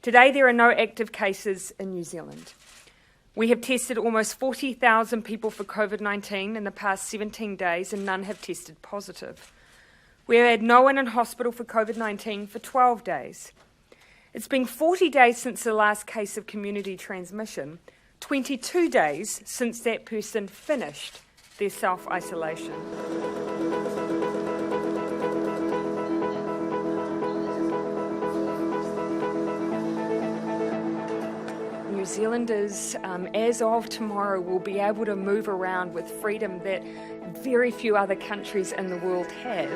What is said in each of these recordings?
Today there are no active cases in New Zealand. We have tested almost 40,000 people for COVID-19 in the past 17 days and none have tested positive. We have had no one in hospital for COVID-19 for 12 days. It's been 40 days since the last case of community transmission, 22 days since that person finished their self-isolation. New Zealanders, as of tomorrow, will be able to move around with freedom that very few other countries in the world have.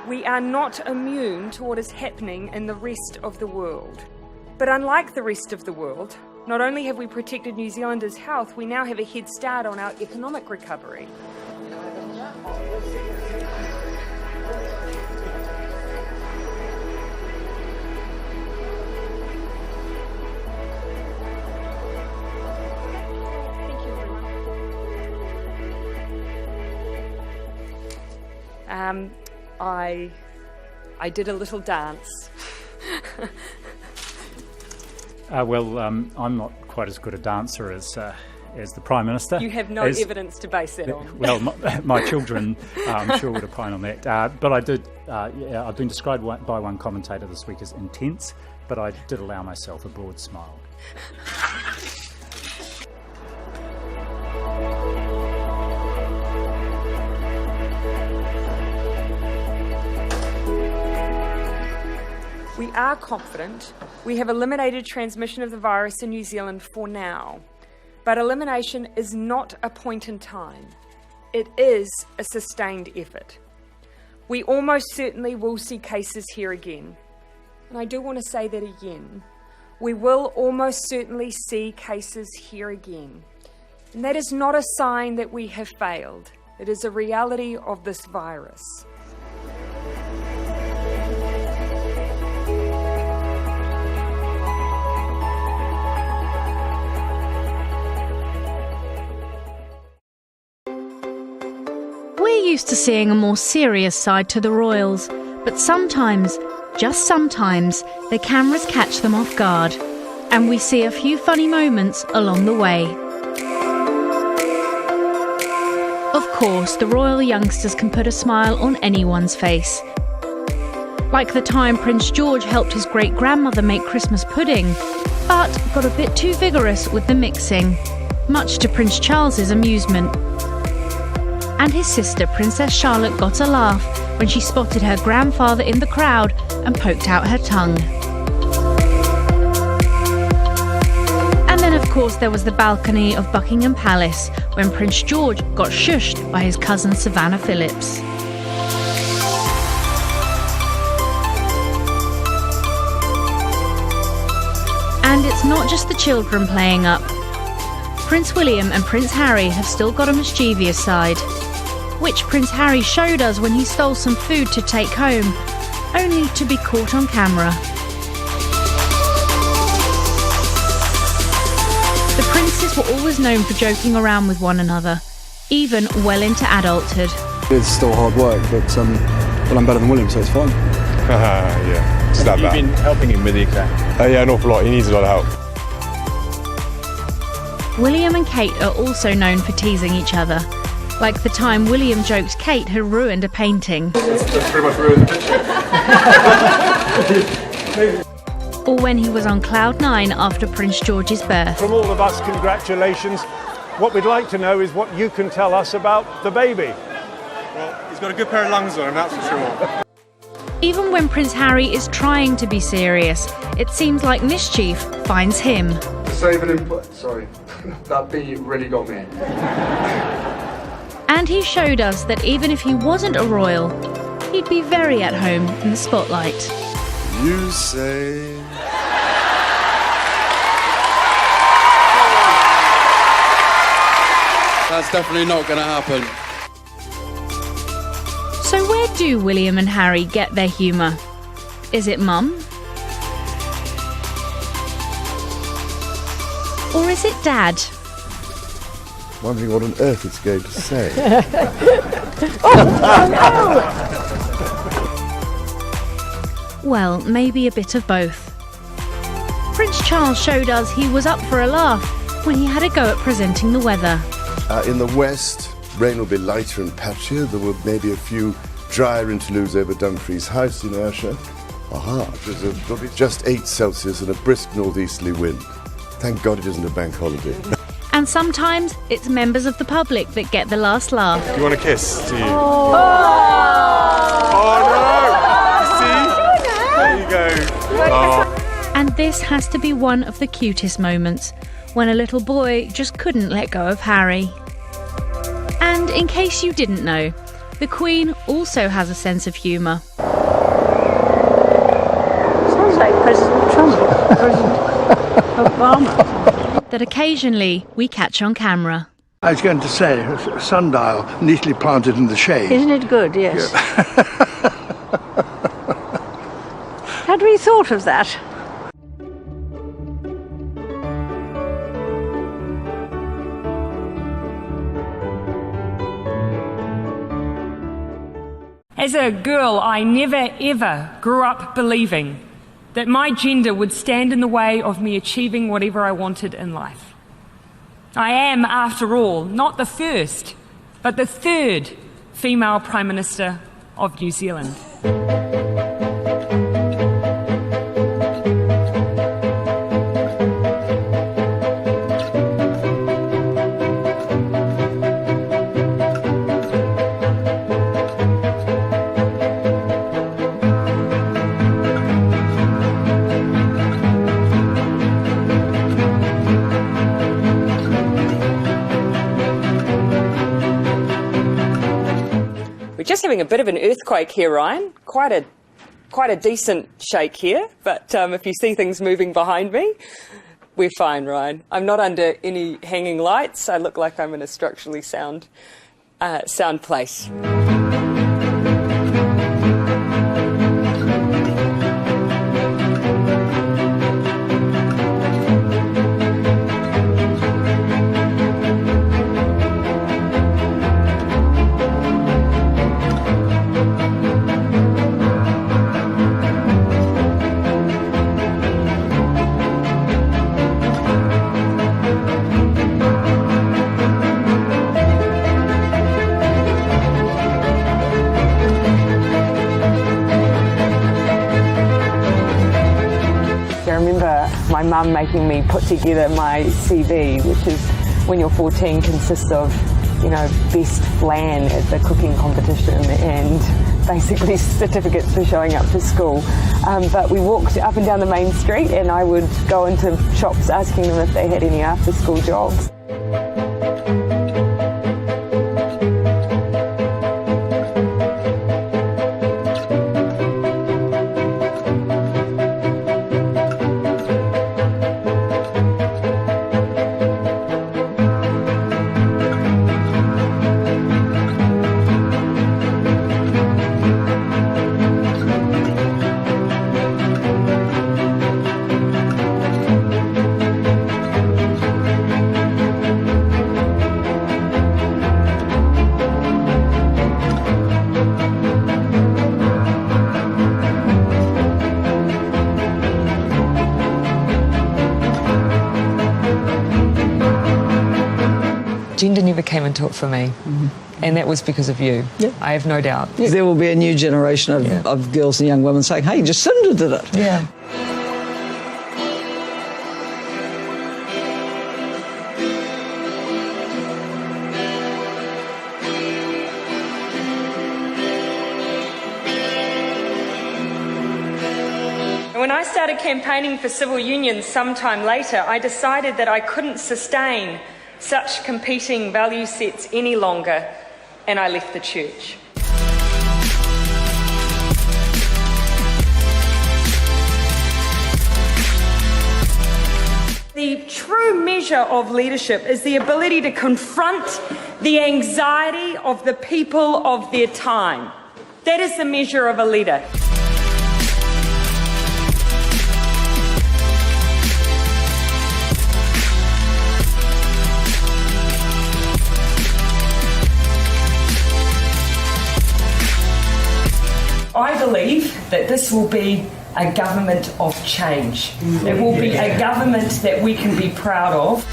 We are not immune to what is happening in the rest of the world. But unlike the rest of the world, not only have we protected New Zealanders' health, we now have a head start on our economic recovery. I did a little dance. I'm not quite as good a dancer as the Prime Minister. You have no evidence to base that on. Well, my children, I'm sure, would opine on that. But I did, I've been described by one commentator this week as intense, but I did allow myself a broad smile. We are confident we have eliminated transmission of the virus in New Zealand for now. But elimination is not a point in time. It is a sustained effort. We almost certainly will see cases here again. And I do want to say that again. We will almost certainly see cases here again. And that is not a sign that we have failed. It is a reality of this virus. We're used to seeing a more serious side to the royals, but sometimes, just sometimes, the cameras catch them off guard, and we see a few funny moments along the way. Of course, the royal youngsters can put a smile on anyone's face. Like the time Prince George helped his great-grandmother make Christmas pudding, but got a bit too vigorous with the mixing, much to Prince Charles's amusement. And his sister, Princess Charlotte, got a laugh when she spotted her grandfather in the crowd and poked out her tongue. And then, of course, there was the balcony of Buckingham Palace when Prince George got shushed by his cousin Savannah Phillips. And it's not just the children playing up. Prince William and Prince Harry have still got a mischievous side, which Prince Harry showed us when he stole some food to take home, only to be caught on camera. The princes were always known for joking around with one another, even well into adulthood. It's still hard work, but I'm better than William, so it's fine. Yeah, it's that bad. You've been helping him with the exam? Yeah, an awful lot. He needs a lot of help. William and Kate are also known for teasing each other, like the time William joked Kate had ruined a painting. That's pretty much ruined the picture. Or when he was on cloud 9 after Prince George's birth. From all of us, congratulations. What we'd like to know is what you can tell us about the baby. Well, he's got a good pair of lungs on him, that's for sure. Even when Prince Harry is trying to be serious, it seems like mischief finds him. Save an input. Sorry, that beat really got me. And he showed us that even if he wasn't a royal, he'd be very at home in the spotlight. You say... That's definitely not going to happen. So where do William and Harry get their humour? Is it Mum? Or is it Dad? Wondering what on earth it's going to say. Well, maybe a bit of both. Prince Charles showed us he was up for a laugh when he had a go at presenting the weather. In the west, rain will be lighter and patchier. There will maybe a few drier interludes over Dumfries House in Ayrshire. There'll be just 8 Celsius and a brisk northeasterly wind. Thank God it isn't a bank holiday. And sometimes it's members of the public that get the last laugh. Do you want a kiss? Do you? Oh no! See? There you go. Oh. And this has to be one of the cutest moments, when a little boy just couldn't let go of Harry. And in case you didn't know, the Queen also has a sense of humour. Sounds like President Trump, President Obama. That occasionally we catch on camera. I was going to say, a sundial neatly planted in the shade. Isn't it good? Yes. Had we thought of that? As a girl, I never ever grew up believing that my gender would stand in the way of me achieving whatever I wanted in life. I am, after all, not the first, but the third female Prime Minister of New Zealand. Just having a bit of an earthquake here, Ryan. Quite a decent shake here, but if you see things moving behind me, we're fine, Ryan. I'm not under any hanging lights. I look like I'm in a structurally sound place. My mum making me put together my CV, which is when you're 14 consists of, best flan at the cooking competition and basically certificates for showing up to school. But we walked up and down the main street and I would go into shops asking them if they had any after school jobs. Gender never came into it for me, and that was because of you. Yep. I have no doubt. Yep. There will be a new generation of girls and young women saying, hey, Jacinda did it. Yeah. When I started campaigning for civil unions sometime later, I decided that I couldn't sustain such competing value sets any longer, and I left the church. The true measure of leadership is the ability to confront the anxiety of the people of their time. That is the measure of a leader. this will be a government of change. It will be a government that we can be proud of.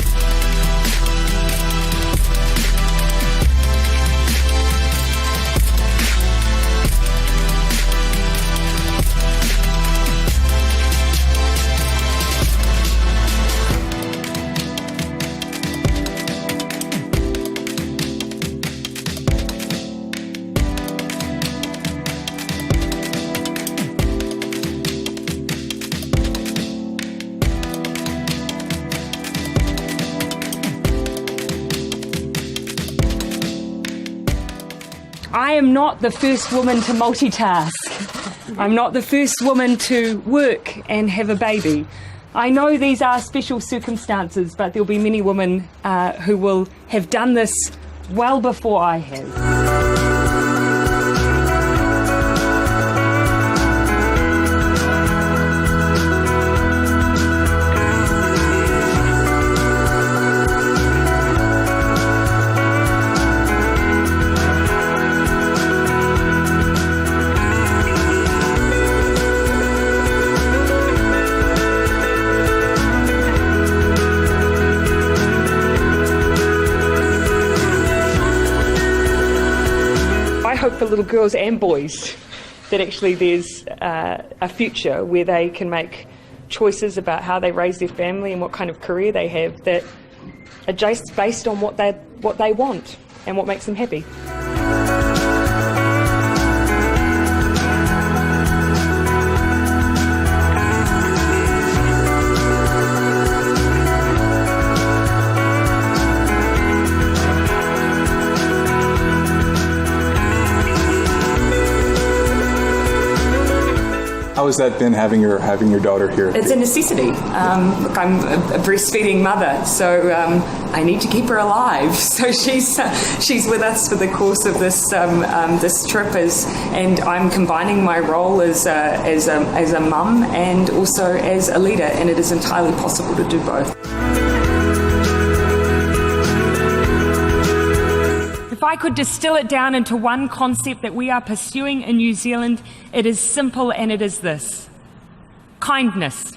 I am not the first woman to multitask. I'm not the first woman to work and have a baby. I know these are special circumstances, but there'll be many women who will have done this well before I have. I hope for little girls and boys that actually there's a future where they can make choices about how they raise their family and what kind of career they have that are just based on what they want and what makes them happy. How has that been having your daughter here? It's a necessity. Look, I'm a breastfeeding mother, so I need to keep her alive. So she's with us for the course of this this trip, and I'm combining my role as a mum and also as a leader, and it is entirely possible to do both. If I could distill it down into one concept that we are pursuing in New Zealand, it is simple, and it is this: kindness.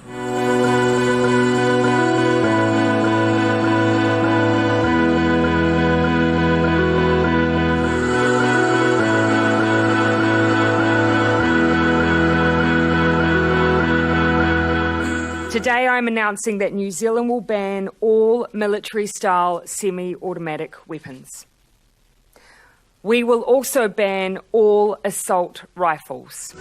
Today I'm announcing that New Zealand will ban all military-style semi-automatic weapons. We will also ban all assault rifles.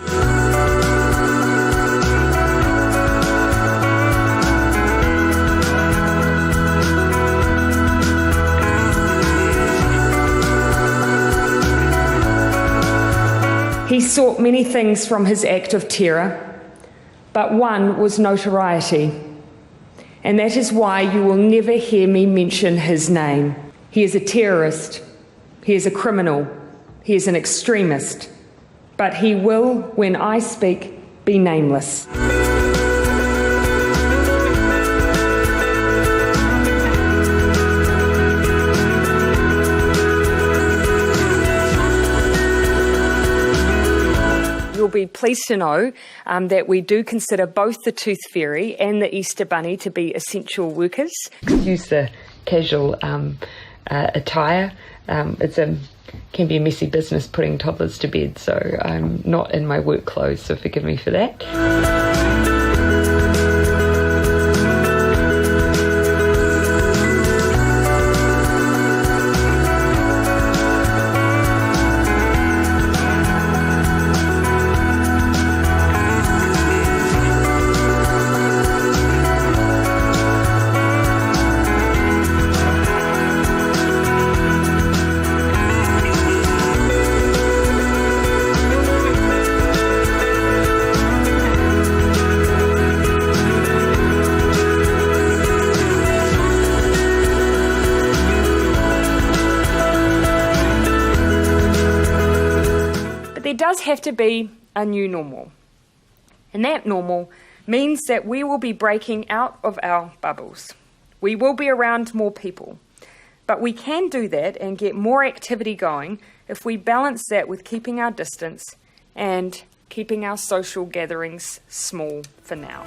He sought many things from his act of terror, but one was notoriety. And that is why you will never hear me mention his name. He is a terrorist. He is a criminal. He is an extremist. But he will, when I speak, be nameless. You'll be pleased to know that we do consider both the Tooth Fairy and the Easter Bunny to be essential workers. Use the casual attire. It can be a messy business putting toddlers to bed, so I'm not in my work clothes, so forgive me for that. There does have to be a new normal. And that normal means that we will be breaking out of our bubbles. We will be around more people. But we can do that and get more activity going if we balance that with keeping our distance and keeping our social gatherings small for now.